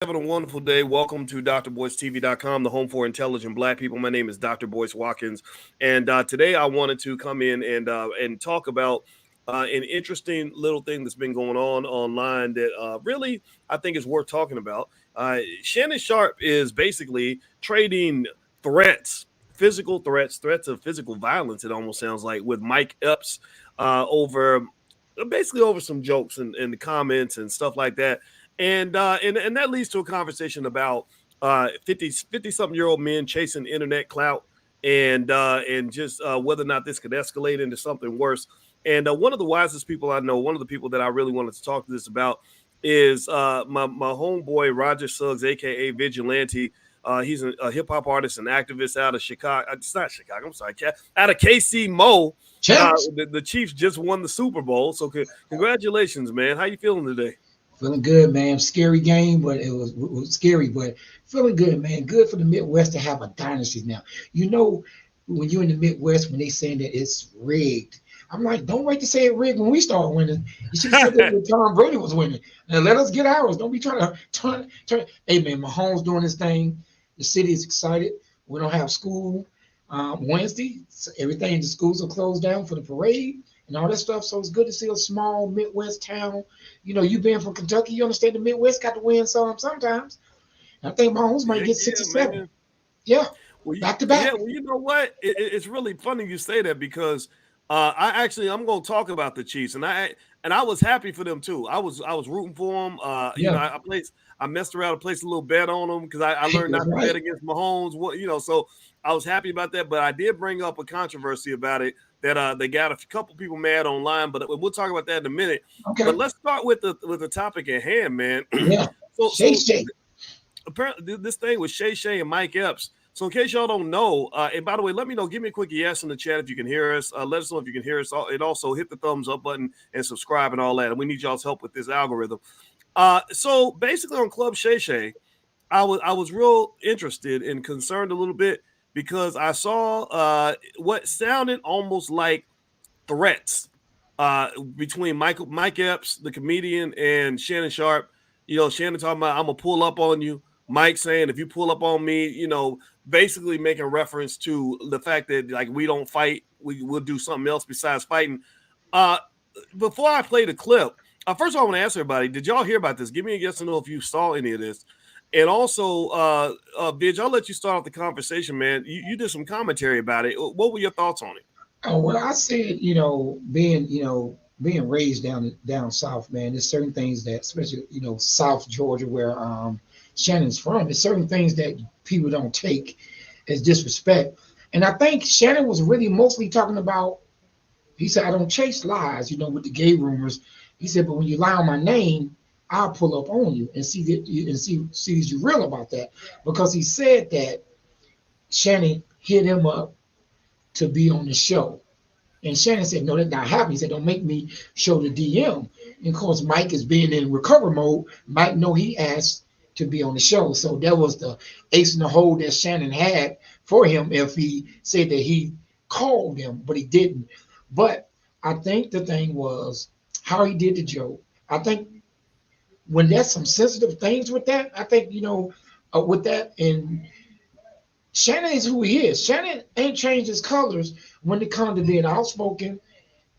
Having a wonderful day. Welcome to drboystv.com, the home for intelligent black people. My name is Dr. Boyce Watkins, and today I wanted to come in and talk about an interesting little thing that's been going on online that really I think is worth talking about. Shannon Sharpe is basically trading threats, physical threats, threats of physical violence. It almost sounds like with Mike Epps over basically over some jokes and the comments and stuff like that and that leads to a conversation about 50 something year old men chasing internet clout and just whether or not this could escalate into something worse. And one of the wisest people I know, one of the people that I really wanted to talk to this about is my homeboy Roger Suggs, aka Vigilante. He's a hip hop artist and activist out of Chicago. It's not Chicago. I'm sorry, out of KC Mo. Champs. The Chiefs just won the Super Bowl, so congratulations, man. How you feeling today? Feeling good, man. Scary game, but it was scary, but feeling good, man. Good for the Midwest to have a dynasty now. You know, when you're in the Midwest, when they saying that it's rigged, I'm like, don't wait to say it rigged when we start winning. You should have said that when Tom Brady was winning. And let us get ours. Don't be trying to turn. Hey, man, Mahomes doing his thing. The city is excited. We don't have school Wednesday. So everything, the schools are closed down for the parade and all that stuff. So it's good to see a small Midwest town. You know, you being from Kentucky, you understand the Midwest got to win some sometimes. And I think Mahomes might get six or seven. Man. Yeah, Well, back to yeah, back. well, you know what? It's really funny you say that because I'm going to talk about the Chiefs, and I was happy for them too. I was rooting for them. Yeah, I messed around and placed a little bet on them because I learned that's not to bet right. against Mahomes. So I was happy about that. But I did bring up a controversy about it that they got a couple people mad online. But we'll talk about that in a minute. But Okay. let's start with the topic at hand, man. Yeah. so Shake, so shake. apparently this thing with Shay Shay and Mike Epps. So in case y'all don't know, and by the way, let me know. Give me a quick yes in the chat if you can hear us. Let us know if you can hear us. And also hit the thumbs up button and subscribe and all that. And we need y'all's help with this algorithm. So basically on Club Shay Shay, I was real interested and concerned a little bit because I saw what sounded almost like threats between Mike Epps, the comedian, and Shannon Sharpe. Shannon talking about I'm gonna pull up on you. Mike saying if you pull up on me, basically making reference to the fact that like we don't fight, we'll do something else besides fighting. Uh, Before I play the clip, first of all, I want to ask everybody: did y'all hear about this? Give me a yes or no if you saw any of this. And also, Vidge, I'll let you start off the conversation, man. You did some commentary about it. What were your thoughts on it? Oh well, I said, being raised down south, man. There's certain things that, especially South Georgia, where Shannon's from, there's certain things that people don't take as disrespect. And I think Shannon was really mostly talking about. He said, I don't chase lies, with the gay rumors. He said, but when you lie on my name, I'll pull up on you and see is you real about that. Because he said that Shannon hit him up to be on the show. And Shannon said, no, that's not happening. He said, don't make me show the DM. And of course, Mike is being in recovery mode. Mike know he asked to be on the show. So that was the ace in the hole that Shannon had for him if he said that he called him, but he didn't. But I think the thing was how he did the joke. I think when there's some sensitive things with that, I think, with that, and Shannon is who he is. Shannon ain't changed his colors when it comes to being outspoken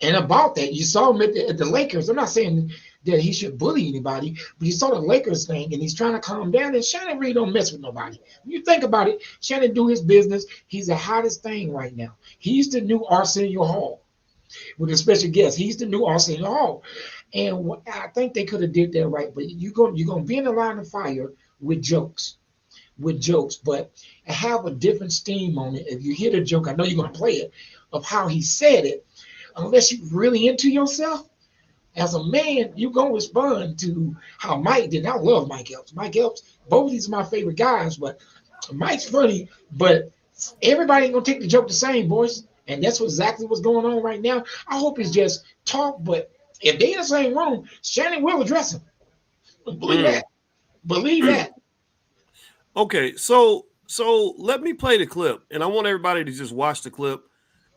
and about that. You saw him at the Lakers. I'm not saying that he should bully anybody, but you saw the Lakers thing and he's trying to calm down. And Shannon really don't mess with nobody. When you think about it, Shannon do his business. He's the hottest thing right now. He's the new Arsenio Hall with a special guest. He's the new Arsenio Hall. And I think they could have did that right. But you're gonna be in the line of fire with jokes but have a different steam on it. If you hear the joke, I know you're gonna play it of how he said it. Unless you're really into yourself, as a man, you're gonna respond to how Mike did. I love Mike Epps. Mike Epps, both of these are my favorite guys, but Mike's funny, but everybody ain't gonna take the joke the same, boys. And that's exactly what's going on right now. I hope it's just talk, but if they in the same room, Shannon will address him. Believe Mm. that. Believe that. Okay, so let me play the clip, and I want everybody to just watch the clip.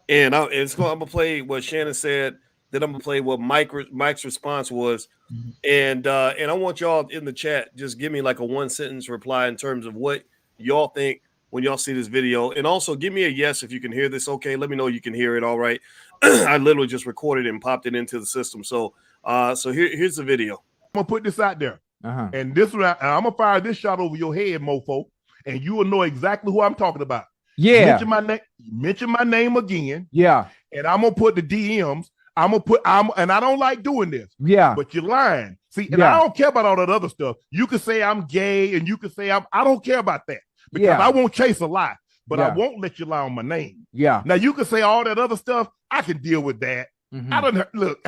And I'm gonna play what Shannon said. Then I'm gonna play what Mike's response was, Mhm. and I want y'all in the chat just give me like a 1 sentence reply in terms of what y'all think when y'all see this video, and also give me a yes if you can hear this. Okay, let me know you can hear it. All right, I literally just recorded it and popped it into the system. So here's the video. I'm gonna put this out there, and this one I'm gonna fire this shot over your head, mofo, and you will know exactly who I'm talking about. Yeah. Mention my name again. Yeah. And I'm gonna put the DMs. And I don't like doing this. Yeah. But you're lying. See, and I don't care about all that other stuff. You can say I'm gay, and you can say I don't care about that because I won't chase a lie, but I won't let you lie on my name. Yeah. Now you can say all that other stuff. I can deal with that. I don't look.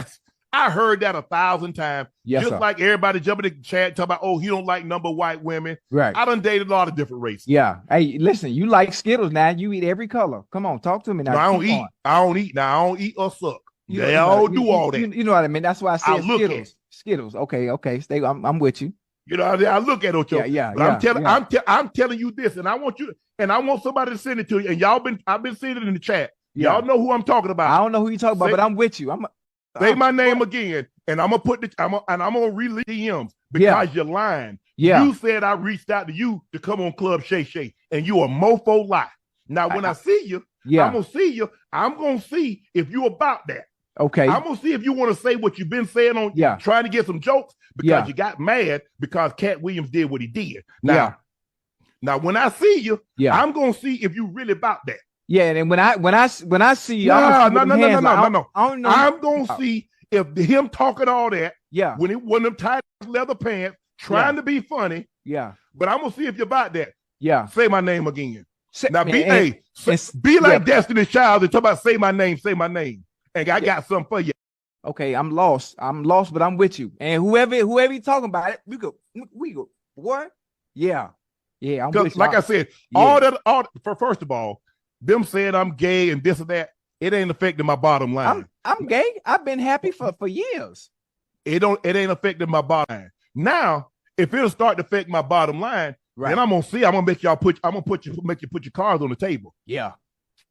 I heard that 1,000 times. Yes, just sir. like everybody jumping in the chat talking about, oh, he don't like number white women. Right. I done dated a lot of different races. Yeah. Hey, listen, you like Skittles now. You eat every color. Come on, talk to me now. No, I don't eat. I don't eat or suck. They all do all that. You know what I mean? That's why I said look Skittles. at Skittles. Okay. Stay. I'm with you. You know, I look at Ocho. Yeah. I'm telling you this, and I want somebody to send it to you. And I've been seeing it in the chat. Yeah. Y'all know who I'm talking about. I don't know who you talking about, but I'm with you. Say my name again, and I'm gonna release DMs because you're lying. Yeah. You said I reached out to you to come on Club Shay Shay, and you a mofo lie. Now when I see you, I'm gonna see you. I'm gonna see if you about that. Okay. I'm gonna see if you want to say what you've been saying on trying to get some jokes because you got mad because Cat Williams did what he did. Now when I see you, I'm gonna see if you really about that. Yeah, and when I see you, no. I'm gonna see if him talking all that. Yeah. When them tight leather pants trying to be funny. Yeah. But I'm gonna see if you're about that. Yeah. Say my name again. Now be like Destiny's Child and talk about say my name. And I got something for you. Okay, I'm lost, but I'm with you. And whoever you talking about it, we go. What? Yeah. I'm with you. Like I said, first of all, them saying I'm gay and this and that, it ain't affecting my bottom line. I'm gay. I've been happy for years. It ain't affecting my bottom line. Now, if it'll start to affect my bottom line, then I'm gonna make you put your cards on the table. Yeah.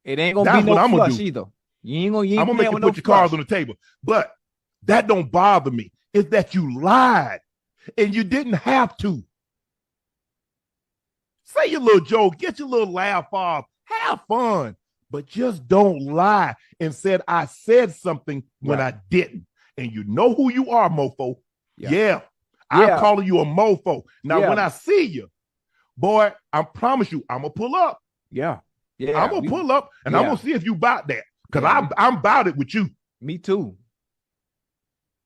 It ain't gonna be no flush either. I'm gonna make you put your cards on the table. But that don't bother me. It's that you lied and you didn't have to. Say your little joke, get your little laugh off, have fun, but just don't lie and said I said something when I didn't. And you know who you are, mofo. I'm calling you a mofo. Now, when I see you, boy, I promise you, I'm gonna pull up. I'm gonna pull up and I'm gonna see if you about that. Because I'm about it with you. Me too.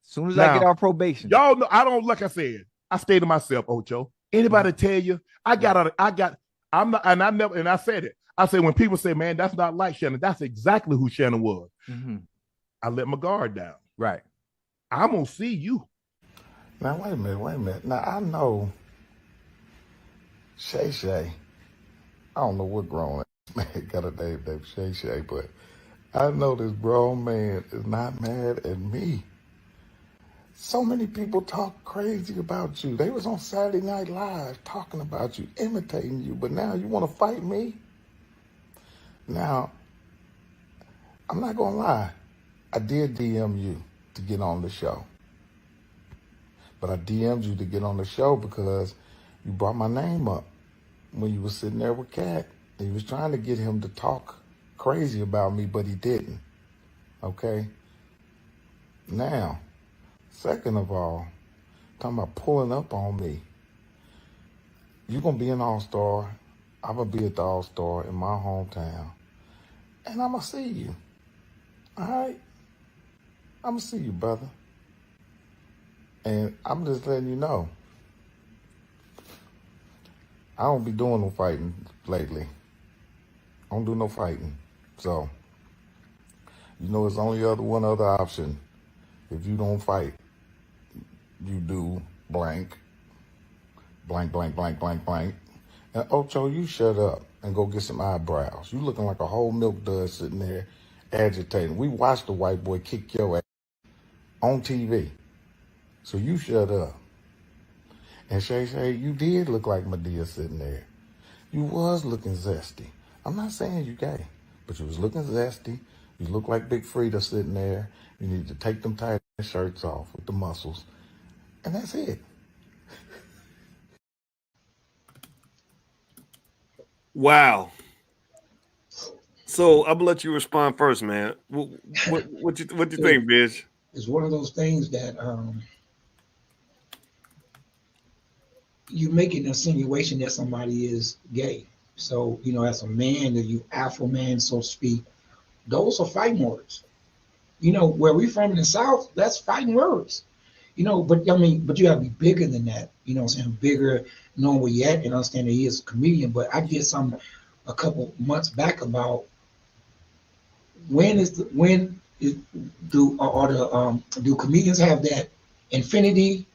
As soon as I get off probation. Y'all know I don't, like I said, I stay to myself, Ocho. Anybody tell you I said it. I said when people say, man, that's not like Shannon, that's exactly who Shannon was. I let my guard down. Right. I'm gonna see you. Now wait a minute. Now I know Shay Shay. I don't know what grown man got a name named Shay Shay, but I know this grown man is not mad at me. So many people talk crazy about you. They was on Saturday Night Live talking about you, imitating you, but now you want to fight me? Now, I'm not going to lie. I did DM you to get on the show. But I DM'd you to get on the show because you brought my name up when you were sitting there with Cat. And you was trying to get him to talk crazy about me, but he didn't. Okay? Now, second of all, talking about pulling up on me. You're going to be an all-star. I'm going to be at the all-star in my hometown. And I'm going to see you. All right? I'm going to see you, brother. And I'm just letting you know. I don't be doing no fighting lately. I don't do no fighting. So, you know, it's only one other option. If you don't fight, you do blank. And Ocho, you shut up and go get some eyebrows. You looking like a whole milk dud sitting there agitating. We watched the white boy kick your ass on TV. So you shut up. And Shay Shay, you did look like Madea sitting there. You was looking zesty. I'm not saying you gay, but you was looking zesty. You look like Big Frida sitting there. You need to take them tight shirts off with the muscles. And that's it. Wow. So I'm gonna let you respond first, man. What you think, Biz? It's one of those things that you make an insinuation that somebody is gay. So, as a man, that you alpha man, so to speak, those are fighting words. Where we from in the South, that's fighting words. But I mean, but you gotta be bigger than that. What I'm saying? Bigger, knowing where you at and understand that he is a comedian. But I did some a couple months back about do comedians have that infinity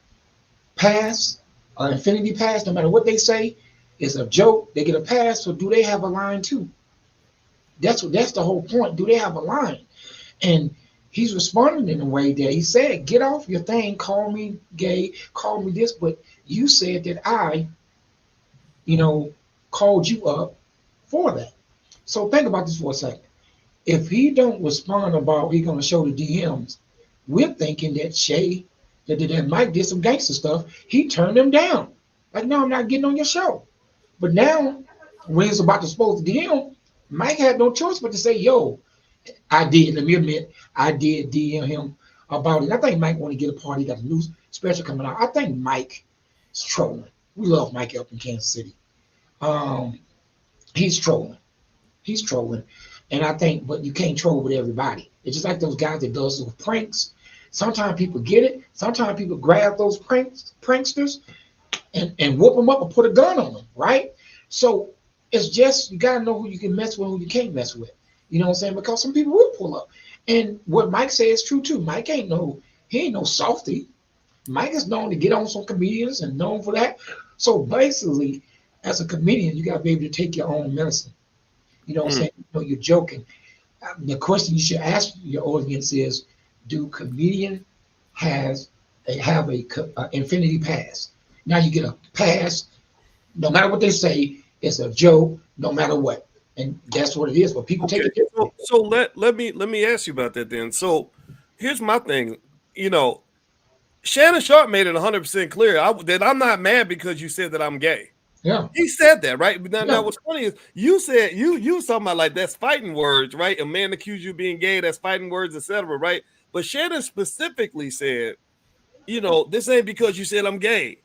pass? Infinity pass, no matter what they say, is a joke. They get a pass, so do they have a line too? That's the whole point. Do they have a line? And he's responding in a way that he said, "Get off your thing. Call me gay. Call me this." But you said that I, called you up for that. So think about this for a second. If he don't respond about he gonna show the DMs, we're thinking that that Mike did some gangster stuff. He turned them down. Like, no, I'm not getting on your show. But now, when he's about to expose the DM, Mike had no choice but to say, "Yo, I did." Let me admit, I did DM him about it. I think Mike want to get a party. He got a new special coming out. I think Mike is trolling. We love Mike up in Kansas City. He's trolling. He's trolling. And I think, but you can't troll with everybody. It's just like those guys that does those pranks. Sometimes people get it. Sometimes people grab those pranksters and whoop them up and put a gun on them, right? So it's just, you got to know who you can mess with, who you can't mess with. You know what I'm saying? Because some people will pull up. And what Mike said is true too. Mike he ain't no softy. Mike is known to get on some comedians and known for that. So basically, as a comedian, you got to be able to take your own medicine. You know what I'm saying? You're joking. The question you should ask your audience is, do comedian have a infinity pass? Now you get a pass, no matter what they say, it's a joke, no matter what. And that's what it is. But people take it differently. So let me ask you about that then. So here's my thing. Shannon Sharpe made it 100% clear that I'm not mad because you said that I'm gay. Yeah, he said that, right? Now what's funny is you said you was talking about like that's fighting words, right? A man accused you of being gay, that's fighting words, etc., right? But Shannon specifically said, this ain't because you said I'm gay,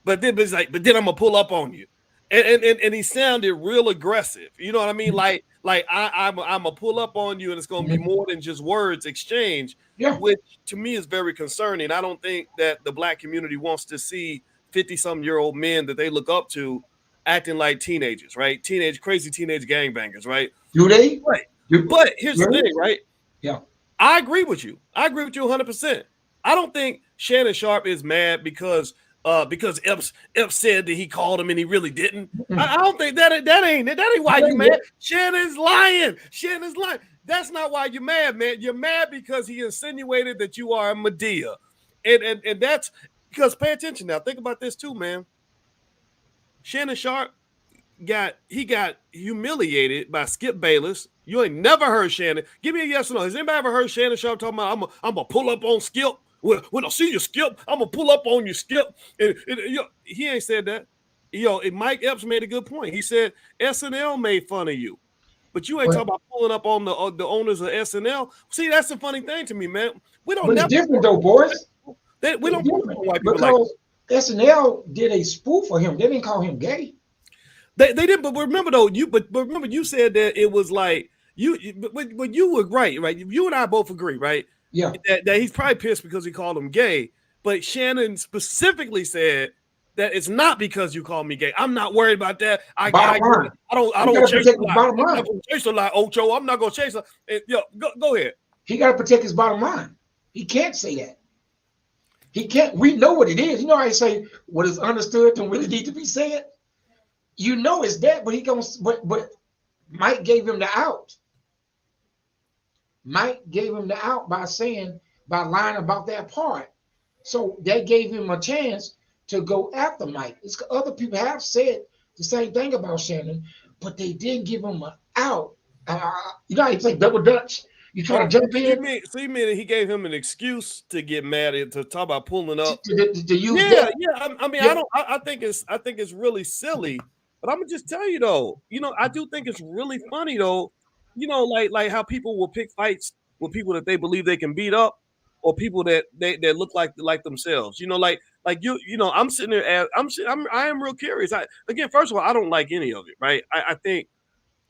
but then I'm gonna pull up on you, and he sounded real aggressive. You know what I mean? Like I'm gonna pull up on you, and it's gonna be more than just words exchange, which to me is very concerning. I don't think that the Black community wants to see 50-something-year-old men that they look up to acting like teenagers, right? Crazy teenage gangbangers, right? Do they? Right. But here's the thing, right? Yeah. I agree with you. I agree with you 100%. I don't think Shannon Sharpe is mad because Epps said that he called him and he really didn't. I don't think that ain't why you mad. Shannon's lying. That's not why you're mad, man. You're mad because he insinuated that you are a Medea. And that's because, pay attention now. Think about this too, man. Shannon Sharpe got humiliated by Skip Bayless. You ain't never heard Shannon. Give me a yes or no. Has anybody ever heard Shannon Sharpe talking about I'm gonna pull up on Skip? When I see you, Skip, I'm gonna pull up on you, Skip. He ain't said that. Mike Epps made a good point. He said SNL made fun of you, but you ain't talking about pulling up on the owners of SNL. See, that's the funny thing to me, man. We don't. But it's different though, boys. We don't pull up on white people because SNL did a spoof for him. They didn't call him gay. They did, but remember though, remember you said that it was like but you were right? You and I both agree, right? Yeah. That he's probably pissed because he called him gay, but Shannon specifically said that it's not because you call me gay. I'm not worried about that. I don't chase a lot, Ocho. I'm not gonna chase a. Go ahead. He got to protect his bottom line. He can't say that. He can't. We know what it is. You know how I say what is understood don't really need to be said. It's that, but but Mike gave him the out. Mike gave him the out by lying about that part. So that gave him a chance to go after Mike. Other people have said the same thing about Shannon, but they didn't give him an out. You know how you play double dutch? You trying to jump in See, man, he gave him an excuse to get mad at, to talk about pulling up. to use Yeah, that. yeah. I mean, Yeah. I think it's really silly. But I'm gonna just tell you though, I do think it's really funny though. Like how people will pick fights with people that they believe they can beat up, or people that that look like themselves. Like I'm sitting there. I am real curious. Again, first of all, I don't like any of it. Right. I think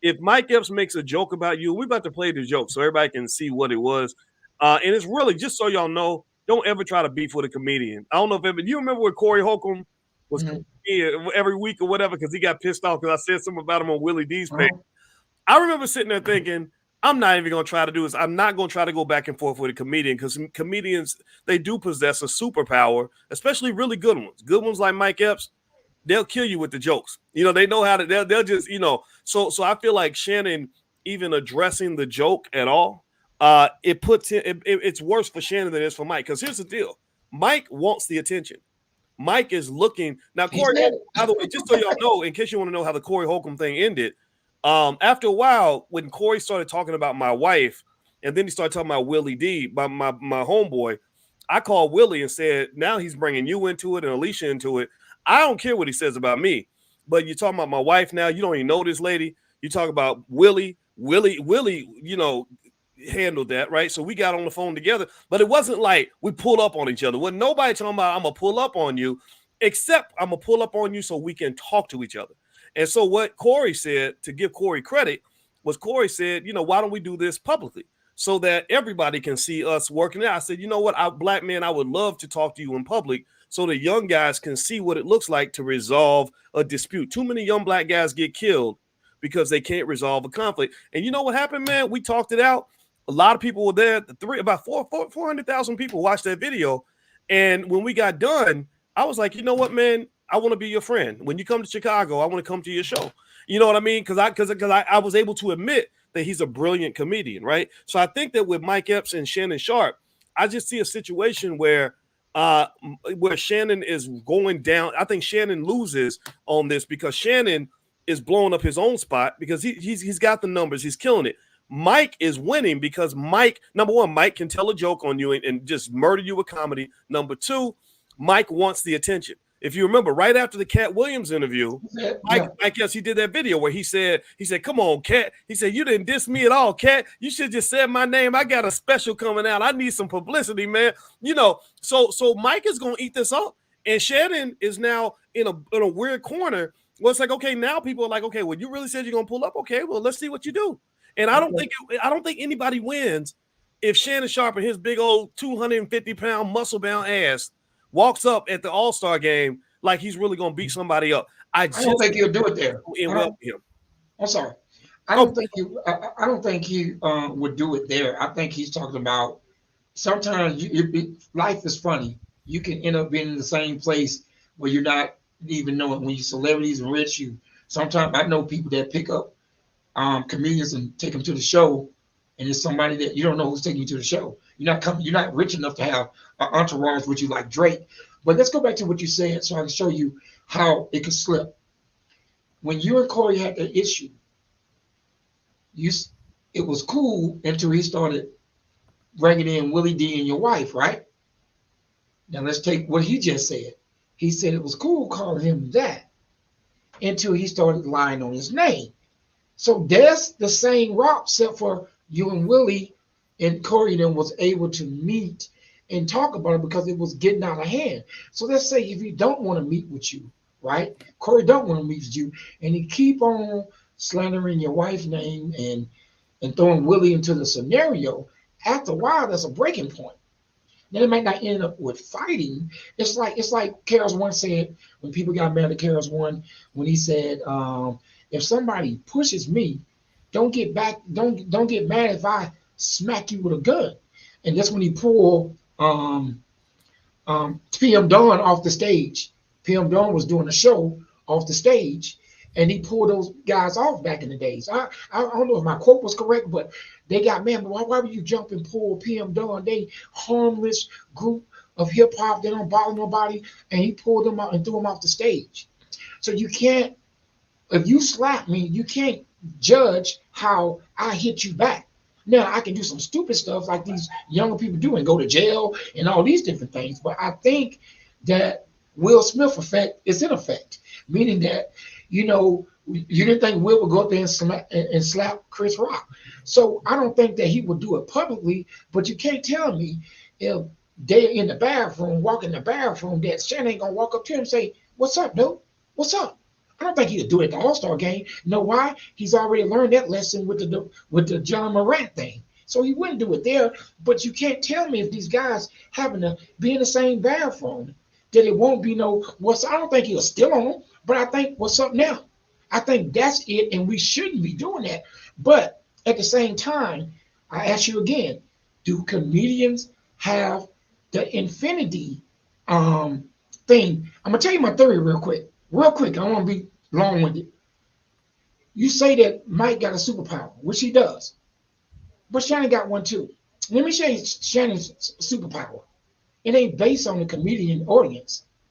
if Mike Epps makes a joke about you, we're about to play the joke so everybody can see what it was. And it's really, just so y'all know, don't ever try to beef with a comedian. I don't know if you remember when Corey Holcomb was every week or whatever because he got pissed off because I said something about him on Willie D's page. I remember sitting there thinking, I'm not even going to try to do this. I'm not going to try to go back and forth with a comedian because comedians, they do possess a superpower, especially really good ones. Good ones like Mike Epps, they'll kill you with the jokes. They know how to, they'll just, so I feel like Shannon even addressing the joke at all, it's worse for Shannon than it is for Mike. Because here's the deal. Mike wants the attention. Mike is looking. Now, Corey, by the way, just so y'all know, in case you want to know how the Corey Holcomb thing ended, after a while, when Corey started talking about my wife, and then he started talking about Willie D, my homeboy, I called Willie and said, now he's bringing you into it and Alicia into it. I don't care what he says about me, but you're talking about my wife now. You don't even know this lady. You talk about Willie, handled that, right? So we got on the phone together, but it wasn't like we pull up on each other. Wasn't nobody talking about I'm going to pull up on you, except I'm going to pull up on you so we can talk to each other. And so what Corey said, to give Corey credit, was Corey said, why don't we do this publicly so that everybody can see us working it out? I said, you know what, black man, I would love to talk to you in public so the young guys can see what it looks like to resolve a dispute. Too many young black guys get killed because they can't resolve a conflict. And you know what happened, man? We talked it out. A lot of people were there. About 400,000 people watched that video. And when we got done, I was like, you know what, man? I want to be your friend. When you come to Chicago, I want to come to your show. You know what I mean? Because I was able to admit that he's a brilliant comedian, right? So I think that with Mike Epps and Shannon Sharpe, I just see a situation where Shannon is going down. I think Shannon loses on this because Shannon is blowing up his own spot because he's got the numbers. He's killing it. Mike is winning because Mike, number one, Mike can tell a joke on you and just murder you with comedy. Number two, Mike wants the attention. If you remember, right after the Cat Williams interview, Mike, yes, he did that video where he said, come on, Cat. He said, you didn't diss me at all, Cat. You should just said my name. I got a special coming out. I need some publicity, man. So Mike is going to eat this up. And Shannon is now in a weird corner. Well, it's like, okay, now people are like, okay, well, you really said you're going to pull up. Okay, well, let's see what you do. And I don't think anybody wins if Shannon Sharpe and his big old 250-pound muscle-bound ass walks up at the All-Star game like he's really going to beat somebody up. I don't think he'll do it there. I'm sorry. I don't think he would do it there. I think he's talking about sometimes life is funny. You can end up being in the same place where you're not even knowing. When you're celebrities and rich, sometimes I know people that pick up comedians and take them to the show, and it's somebody that you don't know who's taking you to the show. You're not rich enough to have an entourage with you like Drake. But let's go back to what you said so I can show you how it could slip. When you and Corey had that issue, it was cool until he started bringing in Willie D and your wife, right? Now let's take what he just said. He said it was cool calling him that until he started lying on his name. So that's the same route, except for you and Willie and Corey then was able to meet and talk about it because it was getting out of hand. So let's say if he don't want to meet with you, right? Corey don't want to meet with you, and he keep on slandering your wife's name and throwing Willie into the scenario. After a while, that's a breaking point. Then it might not end up with fighting. It's like Karis One said when people got mad at Karis One when he said, if somebody pushes me, don't get back. Don't get mad if I smack you with a gun. And that's when he pulled PM Dawn off the stage. PM Dawn was doing a show off the stage, and he pulled those guys off back in the days. I don't know if my quote was correct, but they got mad. Why would you jump and pull PM Dawn? They harmless group of hip hop. They don't bother nobody, and he pulled them out and threw them off the stage. So you can't. If you slap me, you can't judge how I hit you back. Now I can do some stupid stuff like these younger people do and go to jail and all these different things. But I think that Will Smith effect is in effect, meaning that, you didn't think Will would go up there and slap Chris Rock. So I don't think that he would do it publicly, but you can't tell me if they're in the bathroom, walking in the bathroom, that Shannon ain't gonna walk up to him and say, "What's up, dude? What's up?" I don't think he'll do it at the All-Star game. You know why? He's already learned that lesson with the John Morant thing. So he wouldn't do it there. But you can't tell me if these guys happen to be in the same bathroom that it won't be no what's. I don't think he'll steal on them, but I think what's up now. I think that's it, and we shouldn't be doing that. But at the same time, I ask you again: do comedians have the infinity thing? I'm gonna tell you my theory real quick. Real quick, I don't want to be long-winded. You say that Mike got a superpower, which he does, but Shannon got one too. Let me show you Shannon's superpower. It ain't based on the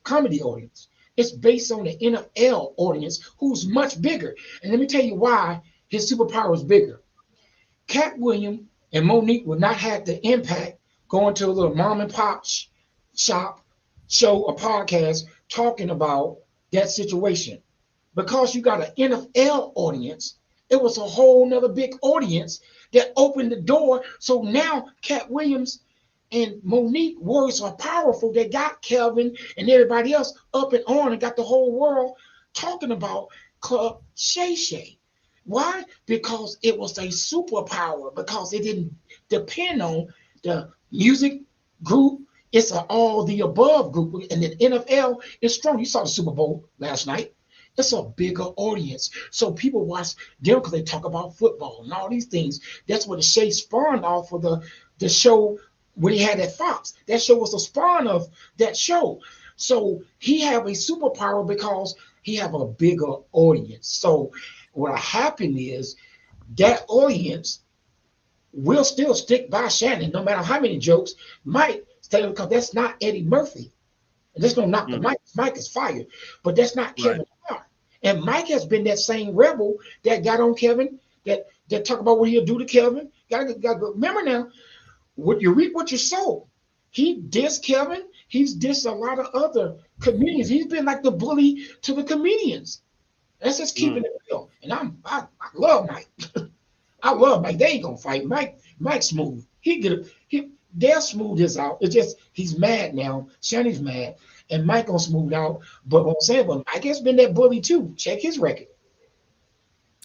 comedy audience. It's based on the NFL audience, who's much bigger. And let me tell you why his superpower is bigger. Cat Williams and Monique would not have the impact going to a little mom and pop shop, show, a podcast talking about that situation. Because you got an NFL audience, it was a whole nother big audience that opened the door. So now Cat Williams and Monique words are powerful. They got Kelvin and everybody else up and on and got the whole world talking about Club Shay Shay. Why? Because it was a superpower, because it didn't depend on the music group. It's an all the above group. And the NFL is strong. You saw the Super Bowl last night. It's a bigger audience. So people watch them because they talk about football and all these things. That's what the Shay spawned off of the show when he had that Fox. That show was the spawn of that show. So he have a superpower because he have a bigger audience. So what happened is that audience will still stick by Shannon no matter how many jokes Mike stay, because that's not Eddie Murphy. And that's gonna knock the Mike. Mike is fired, but that's not Kevin Hart. And Mike has been that same rebel that got on Kevin, that talk about what he'll do to Kevin. Gotta remember now, what you reap what you sow. He dissed Kevin. He's dissed a lot of other comedians. He's been like the bully to the comedians. That's just keeping it real. And I love Mike. I love Mike. They ain't gonna fight. Mike's smooth. They'll smooth this out. It's just he's mad now. Shannon's mad, and Mike gonna smooth out. But what I'm saying, but Mike has been that bully too. Check his record.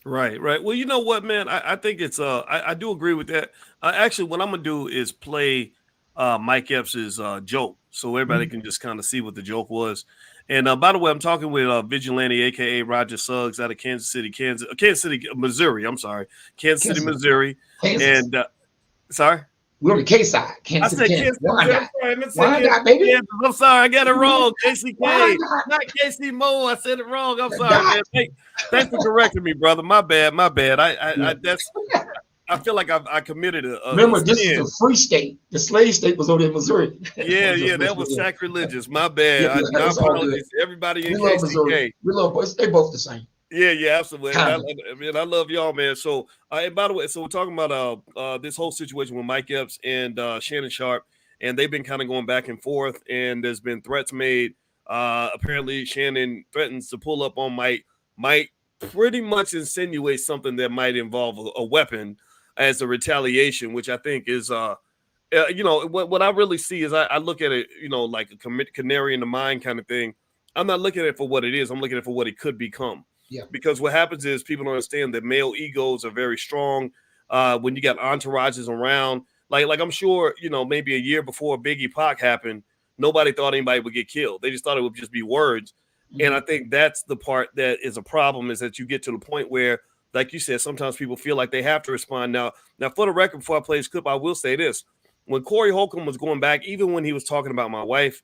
Right. Well, you know what, man? I think it's I do agree with that. Actually, what I'm gonna do is play Mike Epps's joke, so everybody can just kind of see what the joke was. And by the way, I'm talking with Vigilante, aka Roger Suggs, out of Kansas City, Missouri. I'm sorry, Kansas City, Missouri. Kansas. And sorry. We're on the K side. I said Kansas. Why not, baby? I'm sorry, I got it wrong. KCK, not KC Mo. I said it wrong. I'm sorry, man. Thanks for correcting me, brother. My bad. I feel like I committed a. Remember, this is a free state. The slave state was over in Missouri. Yeah, that was sacrilegious. My bad. I apologize to everybody in KCK. Missouri. We love boys. They both the same. Yeah, absolutely. I love y'all, man. So, and by the way, so we're talking about this whole situation with Mike Epps and Shannon Sharpe, and they've been kind of going back and forth, and there's been threats made. Apparently, Shannon threatens to pull up on Mike. Mike pretty much insinuates something that might involve a weapon as a retaliation, which I think is, what I really see is I look at it, like a canary in the mine kind of thing. I'm not looking at it for what it is. I'm looking at it for what it could become. Yeah. Because what happens is people don't understand that male egos are very strong. When you got entourages around, like I'm sure, maybe a year before Biggie Pac happened, nobody thought anybody would get killed. They just thought it would just be words. Mm-hmm. And I think that's the part that is a problem, is that you get to the point where, like you said, sometimes people feel like they have to respond. Now for the record, before I play this clip, I will say this. When Corey Holcomb was going back, even when he was talking about my wife,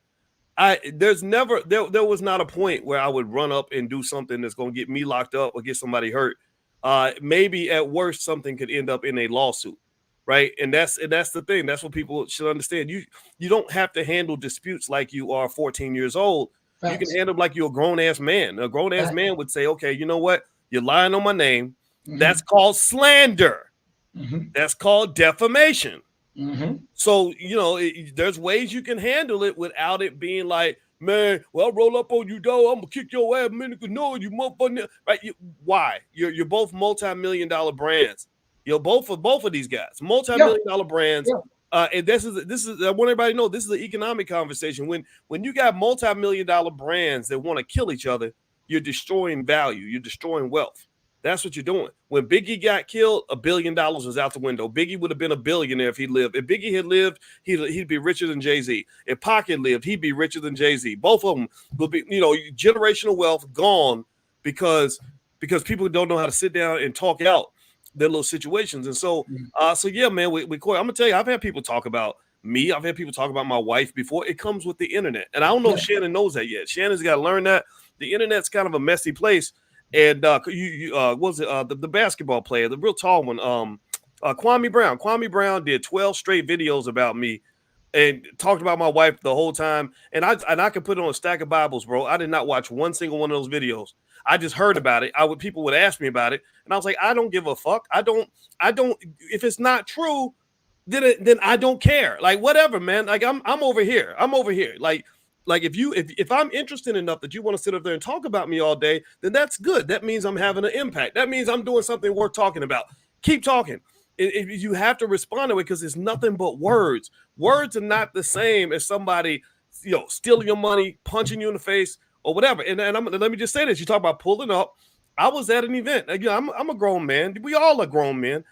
there was not a point where I would run up and do something that's going to get me locked up or get somebody hurt. Maybe at worst, something could end up in a lawsuit, right? And that's the thing. That's what people should understand. You don't have to handle disputes like you are 14 years old. Facts. You can handle like you're a grown-ass man. A grown-ass man would say, okay, you know what? You're lying on my name. Mm-hmm. That's called slander. That's called defamation. Mm-hmm. So, you know, there's ways you can handle it without it being like, man, well, I'll roll up on you, though. I'm gonna kick your ass, man. No, you motherfucker. Right? Why? You're both multi-million-dollar brands. You're both of these guys, multi-million-dollar brands. Yeah. And this is I want everybody to know this is an economic conversation. When you got multi-million-dollar brands that want to kill each other, you're destroying value. You're destroying wealth. That's what you're doing. When Biggie got killed, $1 billion was out the window. Biggie would have been a billionaire if he lived. If Biggie had lived, he'd be richer than Jay-Z. If Pac had lived, he'd be richer than Jay-Z. Both of them will be, you know, generational wealth gone because people don't know how to sit down and talk out their little situations. And so, yeah, man, I'm gonna tell you, I've had people talk about me. I've had people talk about my wife before. It comes with the internet, and I don't know if Shannon knows that yet. Shannon's got to learn that the internet's kind of a messy place. And the basketball player, the real tall one, Kwame Brown. Kwame Brown did 12 straight videos about me and talked about my wife the whole time. And I could put it on a stack of Bibles, bro. I did not watch one single one of those videos. I just heard about it. People would ask me about it, and I was like, I don't give a fuck. I don't. If it's not true, then I don't care. Like, whatever, man. Like, I'm over here. Like if I'm interested enough that you want to sit up there and talk about me all day, then that's good. That means I'm having an impact. That means I'm doing something worth talking about. Keep talking. You have to respond to it because it's nothing but words. Words are not the same as somebody, you know, stealing your money, punching you in the face, or whatever. And let me just say this: you talk about pulling up. I was at an event. Again, I'm a grown man. We all are grown men.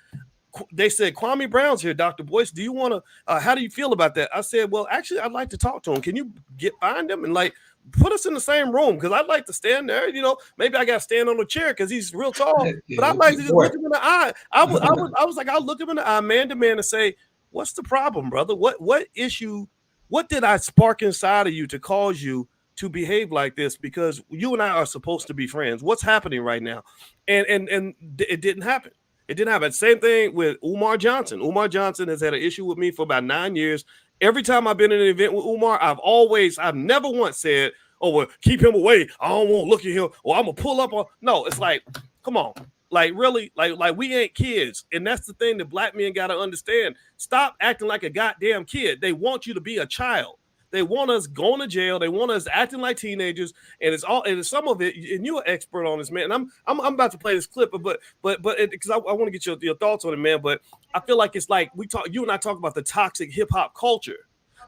They said, Kwame Brown's here, Dr. Boyce. Do you want to, how do you feel about that? I said, well, actually, I'd like to talk to him. Can you find him and like put us in the same room? Because I'd like to stand there. You know, maybe I got to stand on a chair because he's real tall. But I'd like to just look him in the eye. I was like, I'll look him in the eye, man to man, and say, what's the problem, brother? What issue, what did I spark inside of you to cause you to behave like this? Because you and I are supposed to be friends. What's happening right now? And it didn't happen. It didn't happen. Same thing with Umar Johnson. Umar Johnson has had an issue with me for about 9 years. Every time I've been in an event with Umar, I've never once said, oh, well, keep him away. I don't want to look at him, or I'm going to pull up on. No, it's like, come on. Like, really? Like we ain't kids. And that's the thing that black men got to understand. Stop acting like a goddamn kid. They want you to be a child. They want us going to jail. They want us acting like teenagers, and it's some of it. And you're an expert on this, man. And I'm about to play this clip, but because I want to get your thoughts on it, man. But I feel like it's like you and I talk about the toxic hip hop culture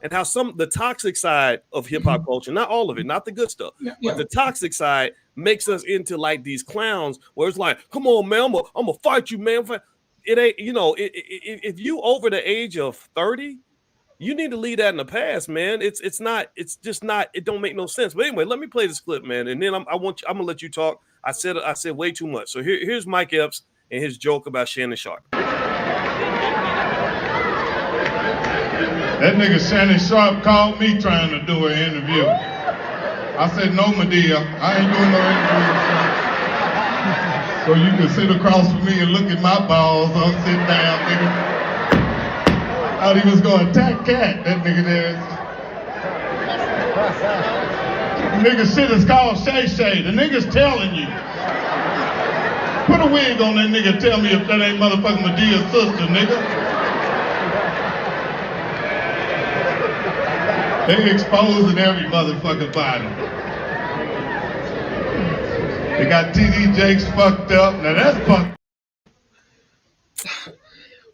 and how the toxic side of hip hop culture, not all of it, not the good stuff, but the toxic side makes us into like these clowns where it's like, come on, man, I'm gonna fight you, man. It ain't, you know, if you over the age of 30. You need to leave that in the past, man. It's just not. It don't make no sense. But anyway, let me play this clip, man, and then I'm gonna let you talk. I said way too much. So here's Mike Epps and his joke about Shannon Sharpe. That nigga Shannon Sharpe called me trying to do an interview. I said, no, Medea, I ain't doing no interview. So you can sit across from me and look at my balls. I'll sit down, nigga. Thought he was going to attack Cat, that nigga there. Nigga shit is called Shay Shay. The nigga's telling you. Put a wig on that nigga, tell me if that ain't motherfucking Medea's sister, nigga. They exposing every motherfucking body. They got TD Jakes fucked up. Now that's fucked.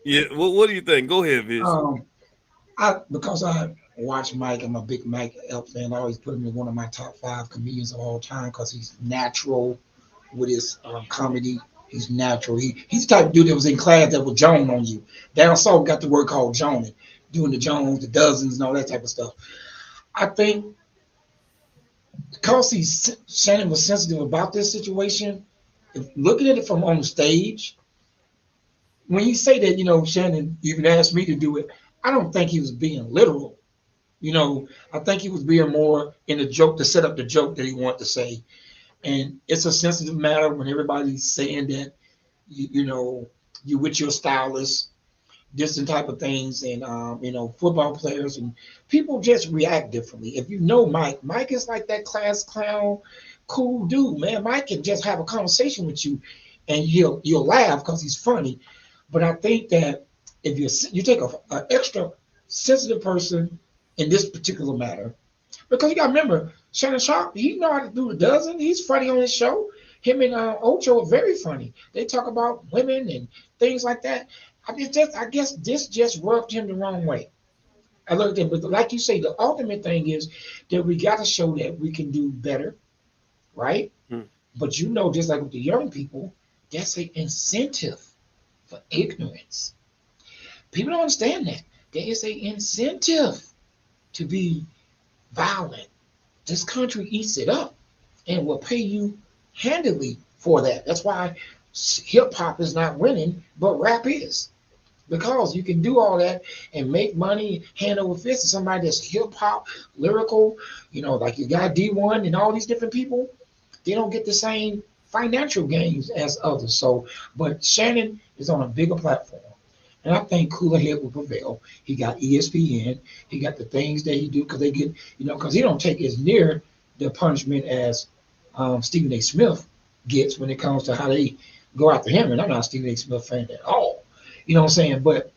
Yeah, what do you think? Go ahead, Viz. Because I watch Mike, I'm a big Mike Epps fan. I always put him in one of my top 5 comedians of all time because he's natural with his comedy. He's natural. He's the type of dude that was in class that would Joan on you. Down south got the word called Joning, doing the Jones, the dozens, and all that type of stuff. I think because Shannon was sensitive about this situation, looking at it from on the stage. When you say that, you know, Shannon even asked me to do it, I don't think he was being literal. You know, I think he was being more in the joke to set up the joke that he wanted to say. And it's a sensitive matter when everybody's saying that, you know, you with your stylist, different type of things, and, you know, football players and people just react differently. If you know Mike is like that class clown, cool dude, man. Mike can just have a conversation with you and you'll laugh because he's funny. But I think that if you take a extra sensitive person in this particular matter, because you got to remember, Shannon Sharpe, he know how to do the dozen. He's funny on his show. Him and Ocho are very funny. They talk about women and things like that. I guess this just rubbed him the wrong way. I looked at it, but like you say, the ultimate thing is that we got to show that we can do better, right? Hmm. But just like with the young people, that's an incentive for ignorance. People don't understand that. There is an incentive to be violent. This country eats it up and will pay you handily for that. That's why hip hop is not winning, but rap is. Because you can do all that and make money hand over fist to somebody that's hip hop, lyrical, like you got D1 and all these different people. They don't get the same financial gains as others. So, but Shannon is on a bigger platform. And I think cooler head will prevail. He got ESPN. He got the things that he do because they get, because he don't take as near the punishment as Stephen A. Smith gets when it comes to how they go after him. And I'm not a Stephen A. Smith fan at all. You know what I'm saying? But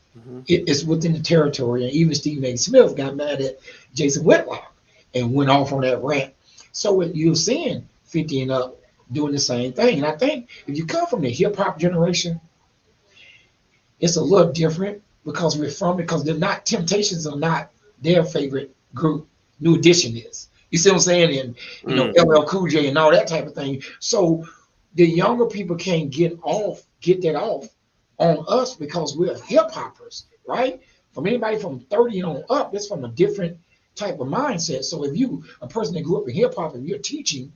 it's within the territory. And even Stephen A. Smith got mad at Jason Whitlock and went off on that rant. So you're seeing 50 and up doing the same thing. And I think if you come from the hip hop generation, it's a little different because they're not, Temptations are not their favorite group. New Edition is. You see what I'm saying? And LL Cool J and all that type of thing. So the younger people can't get that off on us because we're hip hoppers, right? From anybody from 30 and on up, it's from a different type of mindset. So if you a person that grew up in hip hop and you're teaching,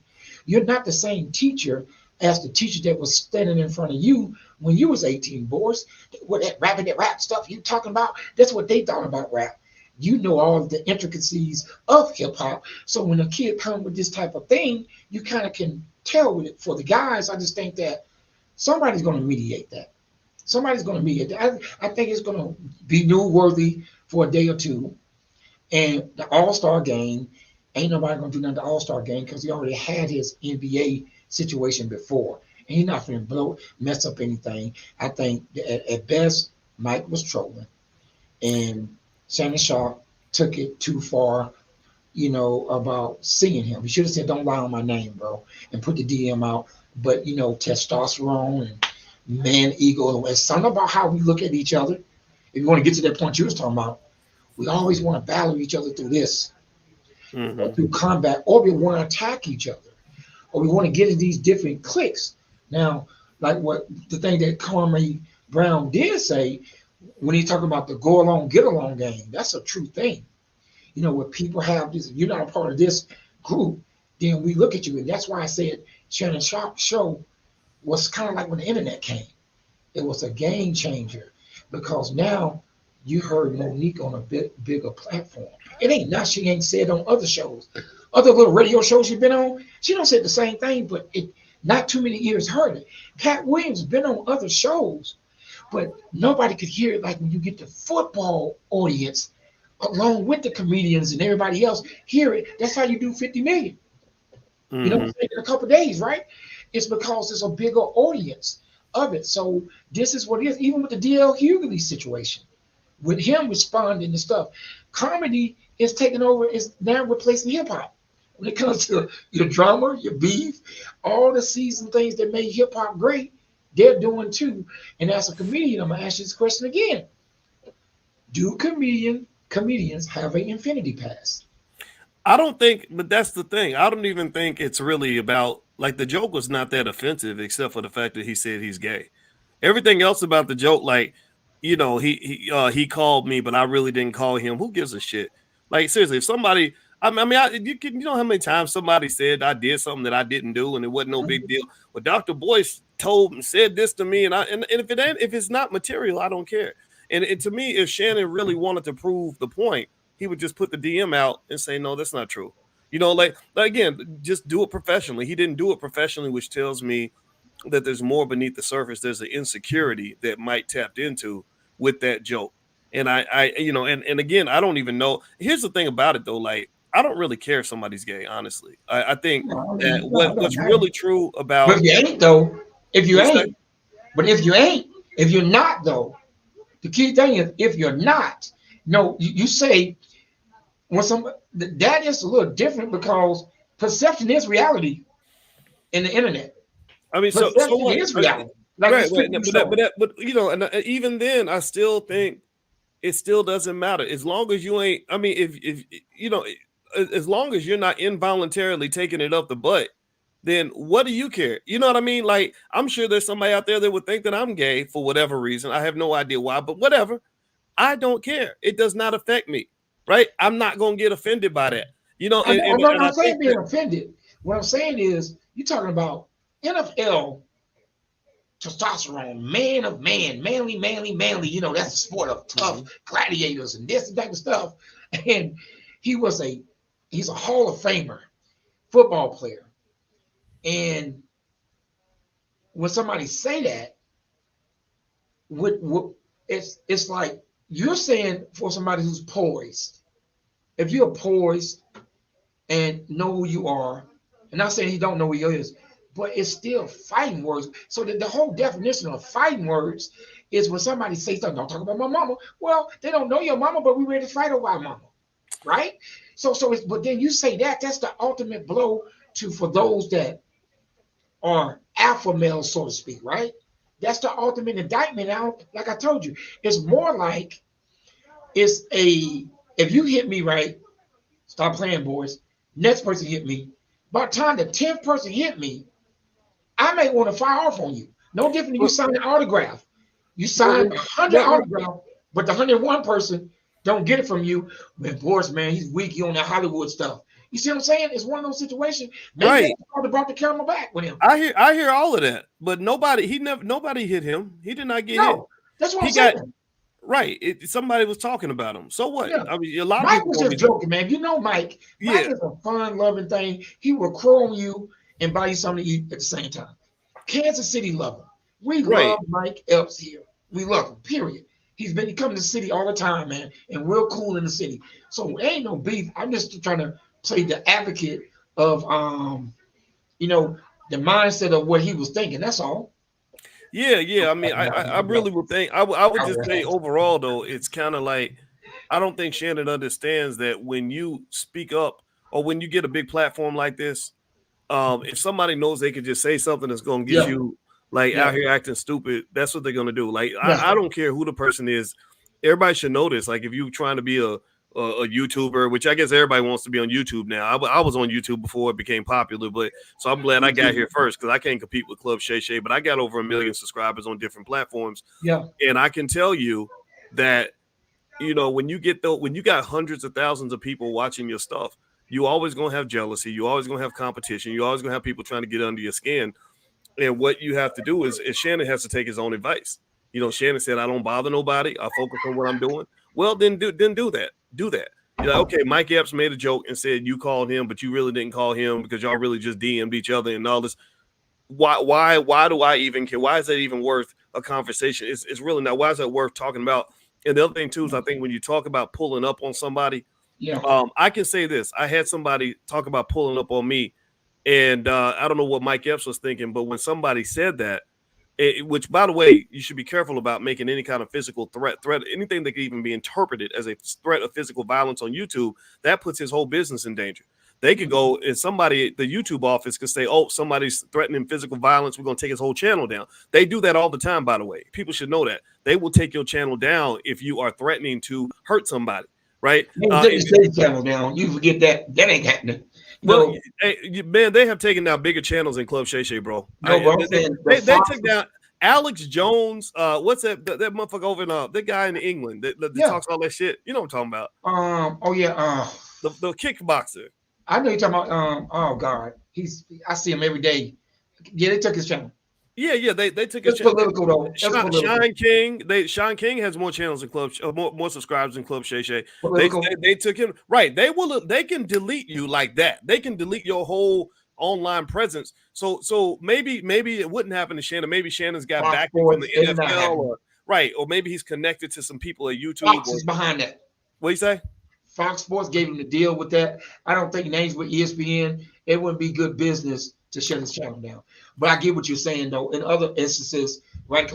you're not the same teacher as the teacher that was standing in front of you when you was 18, boys. What that rap stuff you talking about, that's what they thought about rap. You know all of the intricacies of hip hop. So when a kid comes with this type of thing, you kind of can tell with it. For the guys, I just think that somebody's going to mediate that. Somebody's going to mediate that. I think it's going to be newsworthy for a day or two. And the All-Star game, ain't nobody going to do nothing to the All-Star game because he already had his NBA situation before. And he's not going to mess up anything. I think at best, Mike was trolling. And Shannon Sharpe took it too far, about seeing him. He should have said, "Don't lie on my name, bro," and put the DM out. But, testosterone and man ego, it's something about how we look at each other. If you want to get to that point you was talking about, we always want to battle each other through this, or through combat, or we want to attack each other, or we want to get in these different cliques. Now, like what the thing that Kwame Brown did say, when he's talking about the go along, get along game, that's a true thing. Where people have this, if you're not a part of this group, then we look at you. And that's why I said Shannon Sharpe's show was kind of like when the internet came. It was a game changer because now you heard Monique on a bit bigger platform. It ain't not she ain't said on other shows. Other little radio shows she's been on, she don't say the same thing, but not too many ears heard it. Cat Williams been on other shows, but nobody could hear it like when you get the football audience along with the comedians and everybody else hear it. That's how you do 50 million. In a couple of days, right? It's because there's a bigger audience of it. So this is what it is. Even with the D.L. Hughley situation, with him responding to stuff, comedy is taking over, is now replacing hip hop. When it comes to your drama, your beef, all the seasoned things that made hip hop great, they're doing too. And as a comedian, I'm gonna ask you this question again: do comedians have an infinity pass? I don't think, but that's the thing. I don't even think it's really about, like, the joke was not that offensive except for the fact that he said he's gay. Everything else about the joke, like, he called me, but I really didn't call him. Who gives a shit? Like, seriously, if somebody, you know how many times somebody said I did something that I didn't do and it wasn't no big deal. But Dr. Boyce told and said this to me, and if it's not material, I don't care. And to me, if Shannon really wanted to prove the point, he would just put the DM out and say, no, that's not true. Like again, just do it professionally. He didn't do it professionally, which tells me that there's more beneath the surface. There's an insecurity that Mike tapped into with that joke. And and again, I don't even know. Here's the thing about it though. Like, I don't really care if somebody's gay, honestly. I think what's really true about, but if you ain't though, if you ain't, If you're not, though, the key thing is if you're not, no, you say when that is a little different because perception is reality in the internet. I mean, so Perception what? is reality. Like Right, right. But you know, and even then, I still think it still doesn't matter as long as you ain't. I mean, if you know, as long as you're not involuntarily taking it up the butt, then what do you care? You know what I mean? Like, I'm sure there's somebody out there that would think that I'm gay for whatever reason. I have no idea why, but whatever. I don't care. It does not affect me, right? I'm not gonna get offended by that. You know, I'm and not I saying think being offended. What I'm saying is you're talking about NFL testosterone, man of man, manly, manly, manly. You know, that's a sport of tough gladiators and this and that and stuff. And he's a Hall of Famer football player. And when somebody say that, it's like you're saying for somebody who's poised. If you're poised and know who you are, and not saying he don't know who he is, but it's still fighting words. So the whole definition of fighting words is when somebody says something, don't talk about my mama. Well, they don't know your mama, but we ready to fight over our mama, right? So it's, but then you say that's the ultimate blow for those that are alpha males, so to speak, right? That's the ultimate indictment. Now, like I told you, it's more like if you hit me right, stop playing, boys. Next person hit me. By the time the 10th person hit me, I may want to fire off on you. No different than you sign an autograph. You sign 100 autographs, but the 101 person don't get it from you. Man, Boris, man, he's weak. He on that Hollywood stuff. You see what I'm saying? It's one of those situations. Maybe they brought the camera back with him. I hear all of that, but nobody hit him. He did not get hit. That's what I'm saying. Right. Somebody was talking about him. So what? Yeah. I mean, a lot Mike of people was just joking, man. You know Mike. Mike is a fun, loving thing. He will crow on you and buy you something to eat at the same time. Kansas City love him. We love Mike Epps here. We love him, period. He come to the city all the time, man, and real cool in the city. So ain't no beef. I'm just trying to play the advocate of the mindset of what he was thinking. That's all. Yeah. I mean, I really would think I would just say overall though, it's kind of like I don't think Shannon understands that when you speak up or when you get a big platform like this, if somebody knows they could just say something that's gonna get you like out here acting stupid, that's what they're gonna do. Like I don't care who the person is. Everybody should know this. Like if you're trying to be a YouTuber, which I guess everybody wants to be on YouTube now. I was on YouTube before it became popular, but so I'm glad I got here first because I can't compete with Club Shay Shay, but I got over 1 million subscribers on different platforms. Yeah. And I can tell you that, when you got hundreds of thousands of people watching your stuff, you always going to have jealousy. You always going to have competition. You always going to have people trying to get under your skin. And what you have to do is Shannon has to take his own advice. Shannon said, I don't bother nobody. I focus on what I'm doing. Well, then do that. Do that. You're like, okay, Mike Epps made a joke and said you called him, but you really didn't call him because y'all really just DM'd each other and all this. Why do I even care? Why is that even worth a conversation? It's really not. Why is that worth talking about? And the other thing too is I think when you talk about pulling up on somebody, I can say this. I had somebody talk about pulling up on me, and I don't know what Mike Epps was thinking, but when somebody said that, which, by the way, you should be careful about making any kind of physical threat, anything that could even be interpreted as a threat of physical violence on YouTube, that puts his whole business in danger. They could go and the YouTube office could say, oh, somebody's threatening physical violence. We're going to take his whole channel down. They do that all the time, by the way. People should know that. They will take your channel down if you are threatening to hurt somebody, right? Take the channel down. You forget that. That ain't happening. Well, man, they have taken down bigger channels than Club Shay Shay, bro. They took down Alex Jones. What's that motherfucker over in the guy in England that talks all that shit? You know what I'm talking about? The kickboxer. I know you're talking about. Oh God, I see him every day. Yeah, they took his channel. Yeah, they took his channel. Political though. Sean King. Sean King has more channels than Club, more subscribers than Club Shay Shay. They took him. Right. They can delete you like that. They can delete your whole online presence. So maybe it wouldn't happen to Shannon. Maybe Shannon's got backing from the NFL, or maybe he's connected to some people at YouTube. Fox is behind that. What do you say? Fox Sports gave him the deal with that. I don't think names with ESPN. It wouldn't be good business to shut his channel down. But I get what you're saying though. In other instances, right?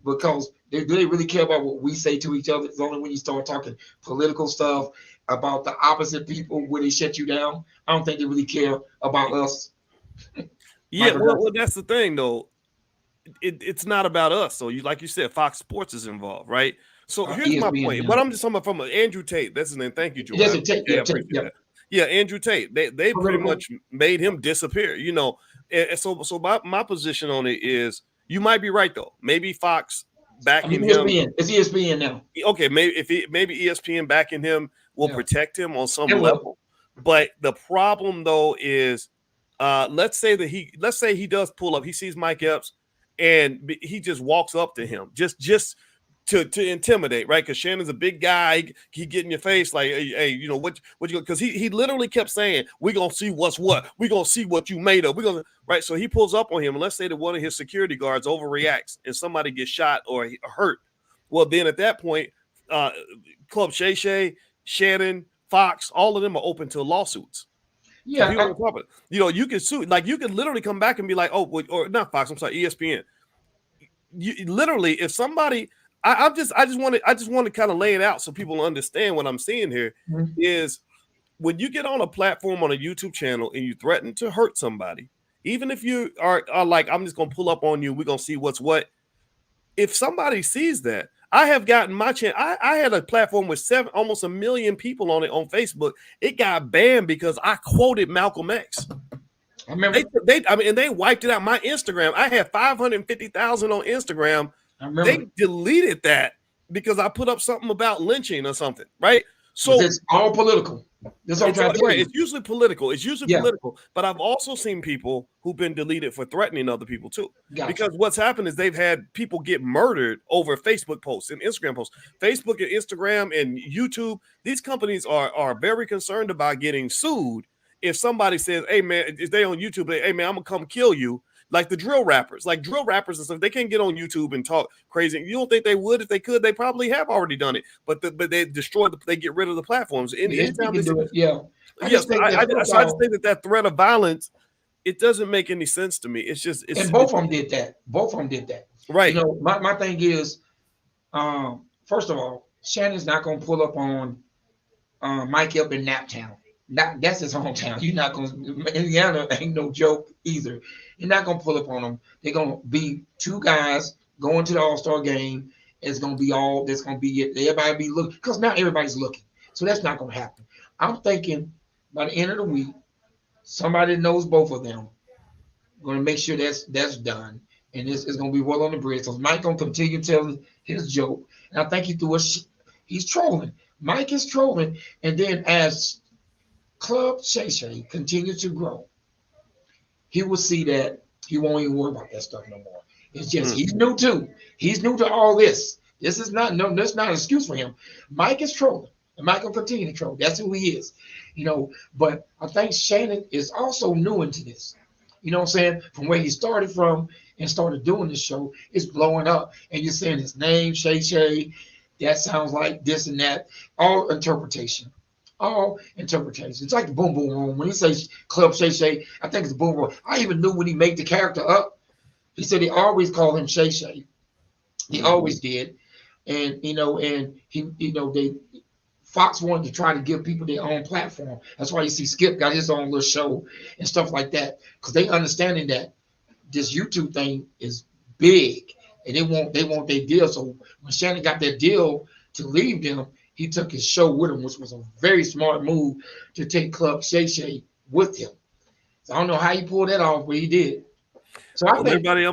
Because they really care about what we say to each other. It's only when you start talking political stuff about the opposite people where they shut you down. I don't think they really care about us. Yeah, well, that's the thing though. It's not about us. So like you said, Fox Sports is involved, right? So here's my point. But I'm just talking about from Andrew Tate. That's his name. Thank you, Joel. Yeah, Andrew Tate. They pretty much made him disappear. You know, and so my position on it is you might be right though. Maybe Fox backing him. It's ESPN now. Okay, maybe ESPN backing him will protect him on some level. But the problem though is, let's say he does pull up. He sees Mike Epps. And he just walks up to him just to intimidate, right? Because Shannon's a big guy. He get in your face like, hey, you know what you? Because he literally kept saying, "We're gonna see what's what. We're gonna see what you made of. We're gonna right." So he pulls up on him, and let's say that one of his security guards overreacts and somebody gets shot or hurt. Well, then at that point, Club Shay, Shannon, Fox, all of them are open to lawsuits. Yeah, you know, you can sue, like you can literally come back and be like, oh, or not Fox, I'm sorry, ESPN. You literally, if somebody, I just want to kind of lay it out so people understand what I'm seeing here is when you get on a platform on a YouTube channel and you threaten to hurt somebody, even if you are like, I'm just gonna pull up on you, we're gonna see what's what. If somebody sees that, I have gotten my channel. I had a platform with almost 1 million people on it on Facebook. It got banned because I quoted Malcolm X. I remember they wiped it out. My Instagram, I had 550,000 on Instagram. They deleted that because I put up something about lynching or something, right? So it's all political. It's usually political. It's usually political. But I've also seen people who've been deleted for threatening other people too. Gotcha. Because what's happened is they've had people get murdered over Facebook posts and Instagram posts. Facebook and Instagram and YouTube, these companies are very concerned about getting sued. If somebody says, hey man, if they on YouTube, hey man, I'm gonna come kill you. Like the drill rappers and stuff, they can't get on YouTube and talk crazy. You don't think they would? If they could, they probably have already done it. But they they get rid of the platforms. I just think that threat of violence, it doesn't make any sense to me. It's both of them did that. Right. You know, my thing is, first of all, Shannon's not gonna pull up on Mike up in Naptown. That's his hometown. You're not gonna. Indiana ain't no joke either. You're not gonna pull up on them. They're gonna be two guys going to the All-Star game. It's gonna be all. That's gonna be it. Everybody be looking because now everybody's looking. So that's not gonna happen. I'm thinking by the end of the week, somebody knows both of them. Gonna make sure that's done, and this is gonna be well on the bridge. So Mike gonna continue telling his joke, and I think he's trolling. Mike is trolling, and then as Club Shay continues to grow, he will see that he won't even worry about that stuff no more. It's just he's new too. He's new to all this. That's not an excuse for him. Mike is trolling, and Mike will continue to troll. That's who he is, you know. But I think Shannon is also new into this. You know what I'm saying? From where he started from and started doing this show, it's blowing up. And you're saying his name, Shay. That sounds like this and that. All interpretation. It's like the Boom Boom Room. When he says Club Shay, I think it's Boom Boom. I even knew when he made the character up, he said he always called him Shay. He always did. And Fox wanted to try to give people their own platform. That's why you see Skip got his own little show and stuff like that. Because they understanding that this YouTube thing is big and they want their deal. So when Shannon got that deal to leave them, he took his show with him, which was a very smart move to take Club Shay with him. So I don't know how he pulled that off, but he did. So everybody, I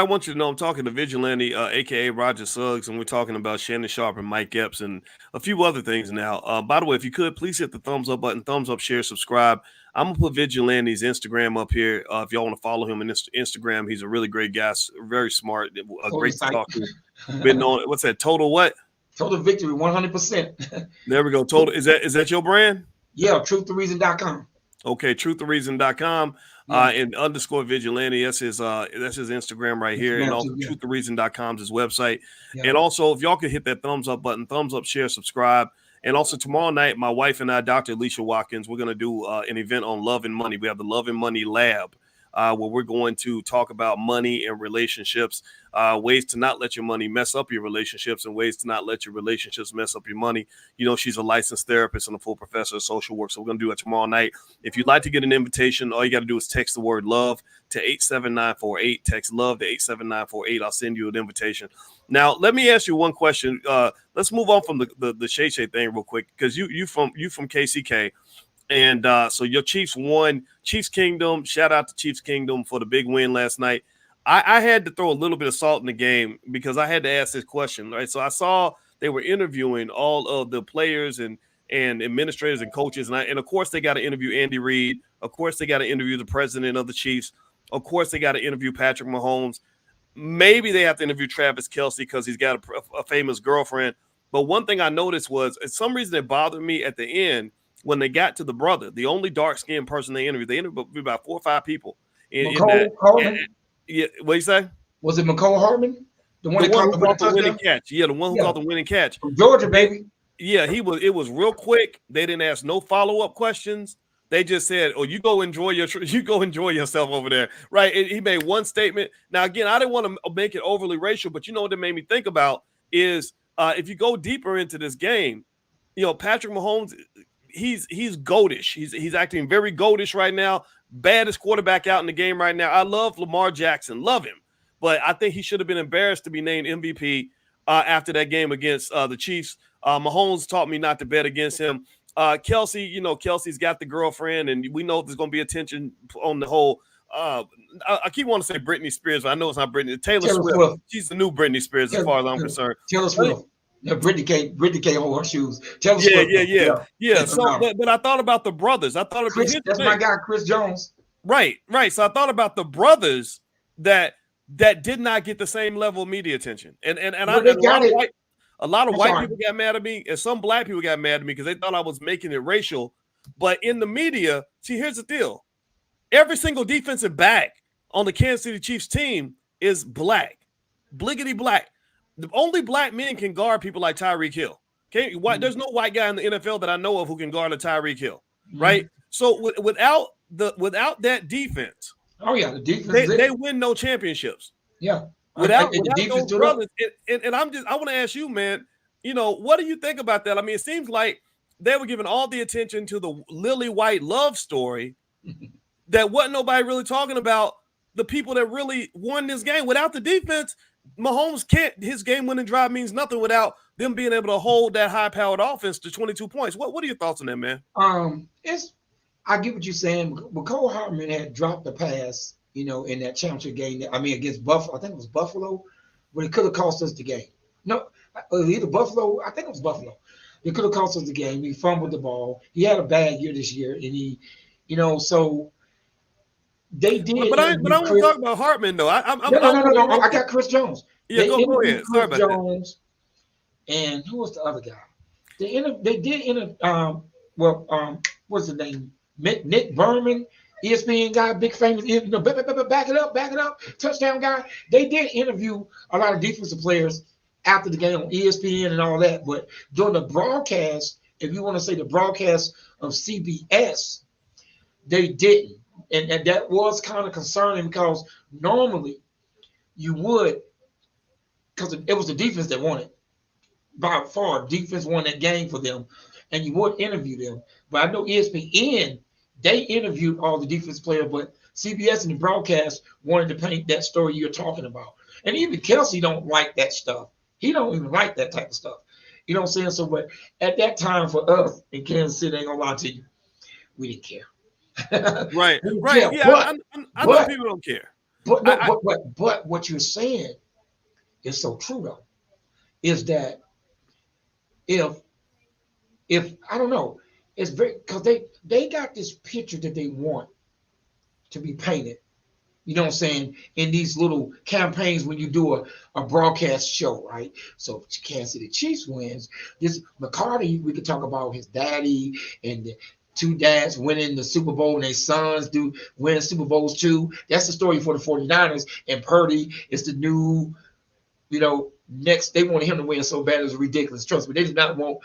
want you to know I'm talking to Vigilante, aka Roger Suggs, and we're talking about Shannon Sharpe and Mike Epps and a few other things now. By the way, if you could, please hit the thumbs up button, thumbs up, share, subscribe. I'm gonna put Vigilante's Instagram up here. If y'all want to follow him on Instagram, he's a really great guy, very smart, great to talk to. Been on what's that? Total what? Total Victory, 100%. There we go. Total. Is that your brand? Yeah, truththereason.com. Okay, truththereason.com. And _ Vigilante. That's his Instagram right here. And also truththereason.com is his website. Yeah. And also, if y'all could hit that thumbs up button, thumbs up, share, subscribe. And also tomorrow night, my wife and I, Dr. Alicia Watkins, we're going to do an event on love and money. We have the Love and Money Lab, where we're going to talk about money and relationships, ways to not let your money mess up your relationships and ways to not let your relationships mess up your money. You know, she's a licensed therapist and a full professor of social work. So we're going to do it tomorrow night. If you'd like to get an invitation, all you got to do is text the word love to 87948. Text love to 87948. I'll send you an invitation. Now, let me ask you one question. Let's move on from the Shay Shay thing real quick, because you from KCK. And so your Chiefs won. Chiefs Kingdom, shout out to Chiefs Kingdom for the big win last night. I had to throw a little bit of salt in the game because I had to ask this question, right? So I saw they were interviewing all of the players and administrators and coaches. And of course, they got to interview Andy Reid. Of course, they got to interview the president of the Chiefs. Of course, they got to interview Patrick Mahomes. Maybe they have to interview Travis Kelce because he's got a famous girlfriend. But one thing I noticed was, for some reason, it bothered me at the end when they got to the brother, the only dark-skinned person they interviewed about 4 or 5 people. Hardman? Yeah, what do you say? Was it McCole Hardman? The one who caught the winning catch. Yeah, the one who caught the winning catch. From Georgia, baby. Yeah, it was real quick. They didn't ask no follow-up questions. They just said, "Oh, you go enjoy yourself over there." Right? He made one statement. Now, again, I didn't want to make it overly racial, but you know what it made me think about is if you go deeper into this game, you know, Patrick Mahomes, he's goatish. He's acting very goatish right now. Baddest quarterback out in the game right now. I love Lamar Jackson, love him, but I think he should have been embarrassed to be named MVP after that game against the Chiefs. Mahomes taught me not to bet against him. Kelce, you know, Kelsey's got the girlfriend, and we know there's going to be attention on the whole. I keep wanting to say Britney Spears, but I know it's not Britney. Taylor Swift. She's the new Britney Spears, as far as I'm concerned. Taylor Swift. Yeah, Britney can't hold her shoes. Yeah. So, but I thought about the brothers. I thought that's my guy, Chris Jones. Right. So I thought about the brothers that did not get the same level of media attention, and a lot of white people got mad at me, and some black people got mad at me because they thought I was making it racial. But in the media, see, here's the deal: every single defensive back on the Kansas City Chiefs team is black, bliggity black. The only black men can guard people like Tyreek Hill. Okay, there's no white guy in the NFL that I know of who can guard a Tyreek Hill, right? So without that defense, the defense they win no championships. Yeah, without those brothers, and I want to ask you, man, you know, what do you think about that? I mean, it seems like they were giving all the attention to the Lily White love story that wasn't nobody really talking about the people that really won this game. Without the defense, Mahomes his game-winning drive means nothing without them being able to hold that high-powered offense to 22 points. What are your thoughts on that, man? I get what you're saying. McCole Hardman had dropped the pass, you know, in that championship game. I mean, against Buffalo. I think it was Buffalo, but it could have cost us the game. No, either Buffalo. I think it was Buffalo. It could have cost us the game. He fumbled the ball. He had a bad year this year, and he, you know, so they did. But I want to talk about Hartman, though. No. I got Chris Jones. Yeah, go ahead. Sorry about Jones, that. And who was the other guy? They did what's the name? Nick Berman, ESPN guy, big famous. You know, back it up, touchdown guy. They did interview a lot of defensive players after the game on ESPN and all that. But during the broadcast, if you want to say the broadcast of CBS, they didn't. And that was kind of concerning because normally you would, because it was the defense that won it. By far, defense won that game for them, and you would interview them. But I know ESPN, they interviewed all the defense players, but CBS and the broadcast wanted to paint that story you're talking about. And even Kelce don't like that stuff. He don't even like that type of stuff. You know what I'm saying? So, but at that time for us in Kansas City, I ain't gonna lie to you, we didn't care. Right. Yeah, I know people don't care. But what you're saying is so true though, is that if I don't know, it's very because they got this picture that they want to be painted. You know what I'm saying? In these little campaigns when you do a broadcast show, right? So if Kansas City Chiefs wins, this McCarty, we could talk about his daddy and the two dads winning the Super Bowl and their sons win Super Bowls too. That's the story for the 49ers. And Purdy is the new Next they wanted him to win so bad it was ridiculous. Trust me, they did not want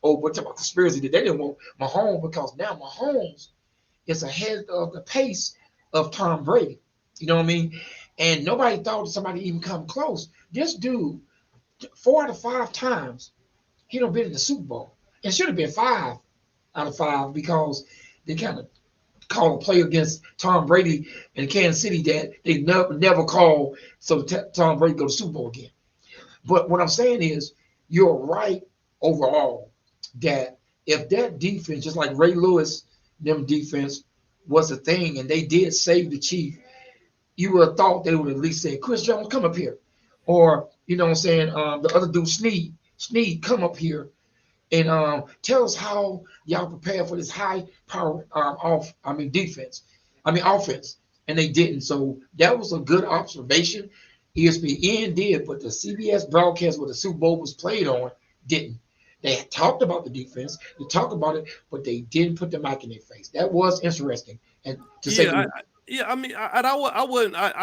we're talking about conspiracy. They didn't want Mahomes because now Mahomes is ahead of the pace of Tom Brady. You know what I mean? And nobody thought somebody even come close. This dude, 4 out of 5 times, he don't been in the Super Bowl. It should have been 5 out of 5 because they kind of call a play against Tom Brady in Kansas City that they never call so Tom Brady go to Super Bowl again. But what I'm saying is, you're right overall that if that defense, just like Ray Lewis, them defense was a thing, and they did save the Chief, you would have thought they would at least say, Chris Jones, come up here. Or, you know what I'm saying, the other dude, Snead, come up here and tell us how y'all prepare for this high power offense. And they didn't. So that was a good observation. ESPN did, but the CBS broadcast where the Super Bowl was played on didn't. They talked about the defense, they talked about it, but they didn't put the mic in their face. That was interesting. And to say I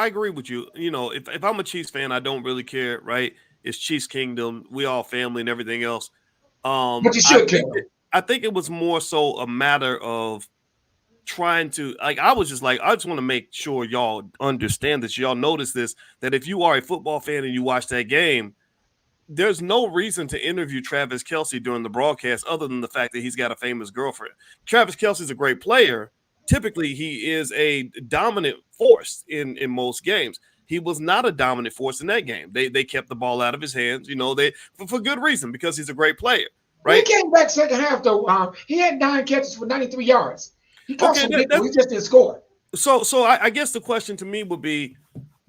agree with you. If I'm a Chiefs fan, I don't really care, right? It's Chiefs Kingdom. We all family and everything else. But you should care. I think it was more so a matter of trying to, I was just like, I just want to make sure y'all understand this. Y'all notice this, that if you are a football fan and you watch that game, there's no reason to interview Travis Kelce during the broadcast other than the fact that he's got a famous girlfriend. Travis Kelce's a great player. Typically, he is a dominant force in most games. He was not a dominant force in that game. They kept the ball out of his hands, for good reason, because he's a great player, right? He came back second half, though. He had 9 catches for 93 yards. He caught some big, he just didn't score. So I guess the question to me would be,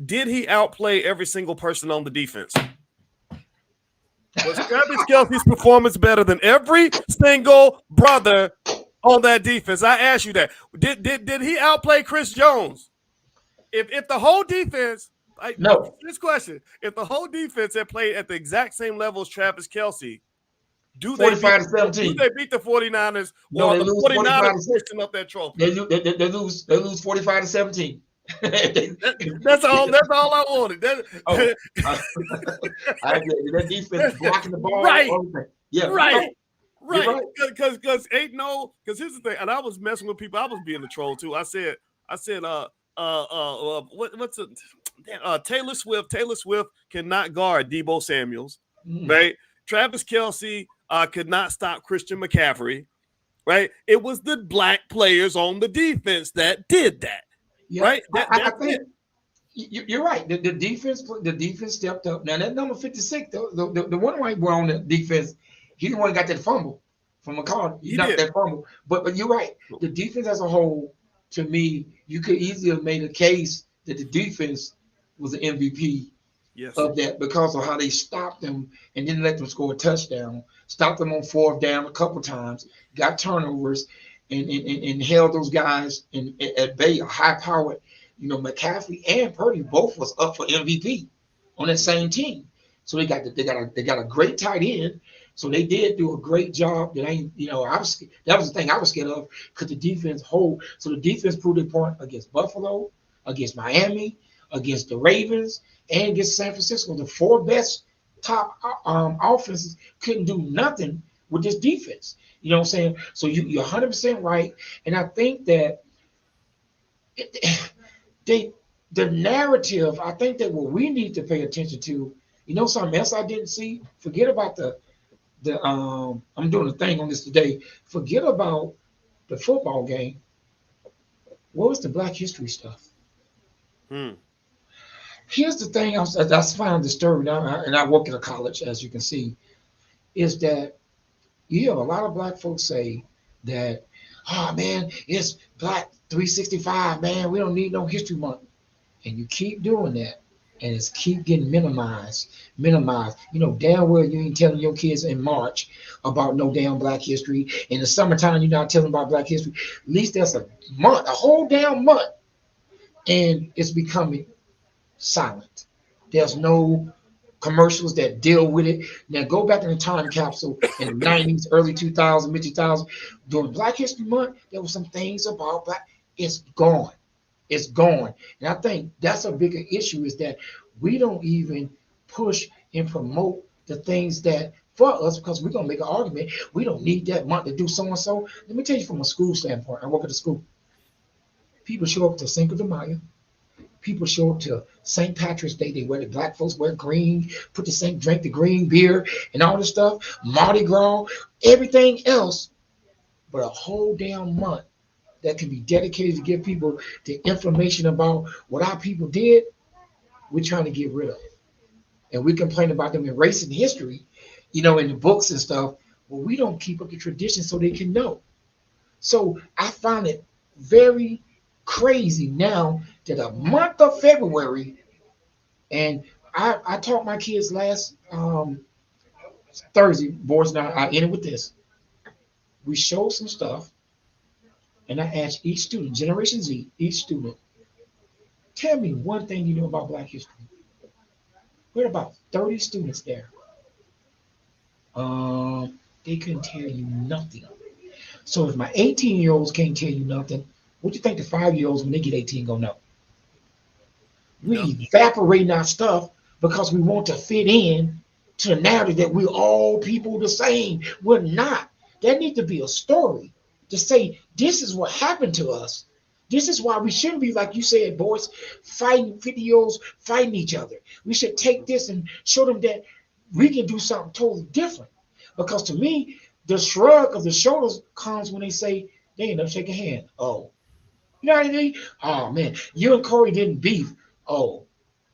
did he outplay every single person on the defense? Was Travis Kelce's performance better than every single brother on that defense? I asked you that. Did he outplay Chris Jones? If the whole defense, no. This question, if the whole defense had played at the exact same level as Travis Kelce, do they beat the 49ers? No, the 49ers pushing up that trophy? They lose 45-17. That's all I wanted. That defense blocking the ball. Right. Yeah. Right. Because here's the thing, and I was messing with people. I was being a troll too. I said, Taylor Swift cannot guard Deebo Samuels, right? Travis Kelce could not stop Christian McCaffrey, right? It was the black players on the defense that did that. Yeah, right. I think you're right. The defense stepped up. Now that number 56, the one right on the defense, he the one got that fumble from McCall. He knocked that fumble. But you're right. The defense as a whole, to me, you could easily have made a case that the defense was an MVP of that because of how they stopped them and didn't let them score a touchdown. Stopped them on 4th down a couple times, got turnovers. And held those guys at bay, a high-powered, McCaffrey and Purdy both was up for MVP on that same team. So they got a great tight end. So they did do a great job. That was the thing I was scared of because the defense hold. So the defense proved their point against Buffalo, against Miami, against the Ravens, and against San Francisco. The 4 best top offenses couldn't do nothing with this defense. You know what I'm saying? So you're 100% right. And I think that the narrative, I think that what we need to pay attention to, something else I didn't see, forget about I'm doing a thing on this today. Forget about the football game. What was the Black History stuff? Here's the thing I found disturbing, and I work at a college, as you can see, is that you hear a lot of black folks say that, oh man, it's Black 365, man. We don't need no history month. And you keep doing that, and it's keep getting minimized. Damn well you ain't telling your kids in March about no damn Black history. In the summertime, you're not telling about Black history. At least that's a month, a whole damn month. And it's becoming silent. There's no commercials that deal with it. Now go back in the time capsule in the 90s, early 2000s, mid 2000s. During Black History Month, there were some things about Black. It's gone. And I think that's a bigger issue is that we don't even push and promote the things that for us, because we're gonna make an argument. We don't need that month to do so and so. Let me tell you from a school standpoint. I work at a school. People show up to Cinco de Mayo. People show up to St. Patrick's Day. They wear the black folks wear green, put the same drink the green beer and all this stuff. Mardi Gras, everything else, but a whole damn month that can be dedicated to give people the information about what our people did. We're trying to get rid of, and we complain about them erasing history, in the books and stuff. Well, we don't keep up the tradition so they can know. So I found it very crazy now that a month of February, and I taught my kids last Thursday, boys, now I ended with this. We showed some stuff, and I asked each student, Generation Z, each student, tell me one thing you know about Black history. We had about 30 students there. They couldn't tell you nothing. So if my 18-year-olds can't tell you nothing, what do you think the 5-year-olds when they get 18 gonna know? We evaporating our stuff because we want to fit in to the narrative that we're all people the same. We're not. There needs to be a story to say this is what happened to us. This is why we shouldn't be, like you said, boys, fighting 50-year-olds, fighting each other. We should take this and show them that we can do something totally different. Because to me, the shrug of the shoulders comes when they say they end up shaking hand. Oh, you know what I mean? Oh man, you and Corey didn't beef. Oh,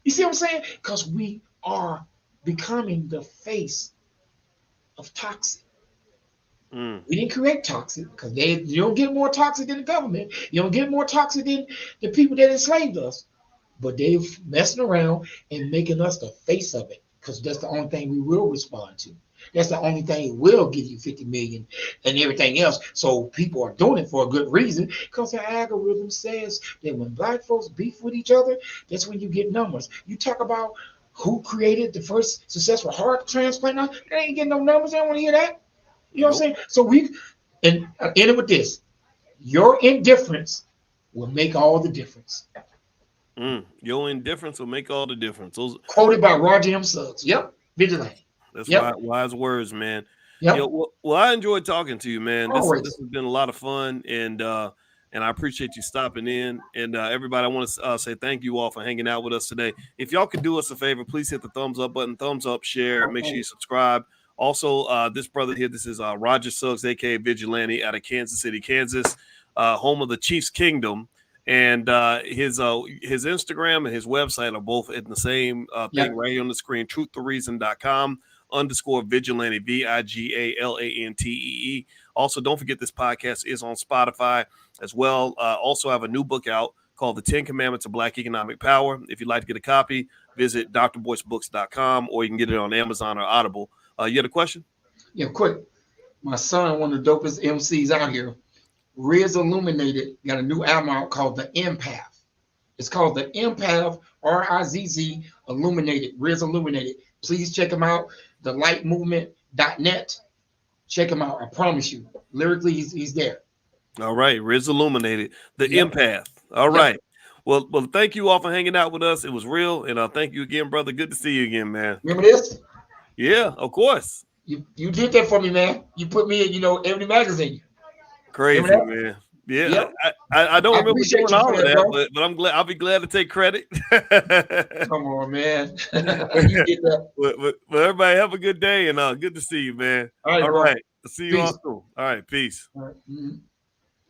you see what I'm saying? Because we are becoming the face of toxic. We didn't create toxic because you don't get more toxic than the government. You don't get more toxic than the people that enslaved us. But they're messing around and making us the face of it because that's the only thing we will respond to. That's the only thing that will give you 50 million and everything else. So people are doing it for a good reason because the algorithm says that when Black folks beef with each other, that's when you get numbers. You talk about who created the first successful heart transplant. Now, they ain't getting no numbers. I don't want to hear that. You know what I'm saying? So and end it with this. Your indifference will make all the difference. Your indifference will make all the difference. Those quoted by Roger M. Suggs. Yep. Vigilante. That's wise words, man. Yep. Well, I enjoyed talking to you, man. This has been a lot of fun, and I appreciate you stopping in. And everybody, I want to say thank you all for hanging out with us today. If y'all could do us a favor, please hit the thumbs up button, thumbs up, share, make sure you subscribe. Also, this brother here, this is Roger Suggs, aka Vigilante, out of Kansas City, Kansas, home of the Chiefs Kingdom. And his Instagram and his website are both in the same thing right here on the screen, truththereason.com_vigilante, VIGALANTEE. Also, don't forget this podcast is on Spotify as well. Also, I have a new book out called The 10 Commandments of Black Economic Power. If you'd like to get a copy, visit drboycebooks.com, or you can get it on Amazon or Audible. You had a question? Yeah, quick. My son, one of the dopest MCs out here, Riz Illuminated, got a new album out called The Empath. It's called The Empath, RIZZ Illuminated, Riz Illuminated. Please check him out. TheLightMovement.net. Check him out. I promise you. Lyrically, he's there. All right. Riz Illuminated, The Empath. All right. Well, thank you all for hanging out with us. It was real. And thank you again, brother. Good to see you again, man. Remember this? Yeah, of course. You did that for me, man. You put me in, every magazine. Crazy, man. Yeah, yep. I don't remember doing all of that, but I'm glad. I'll be glad to take credit. Come on, man. You did that. But everybody have a good day, and good to see you, man. All right. See you all soon. All right, peace. All right. Mm-hmm.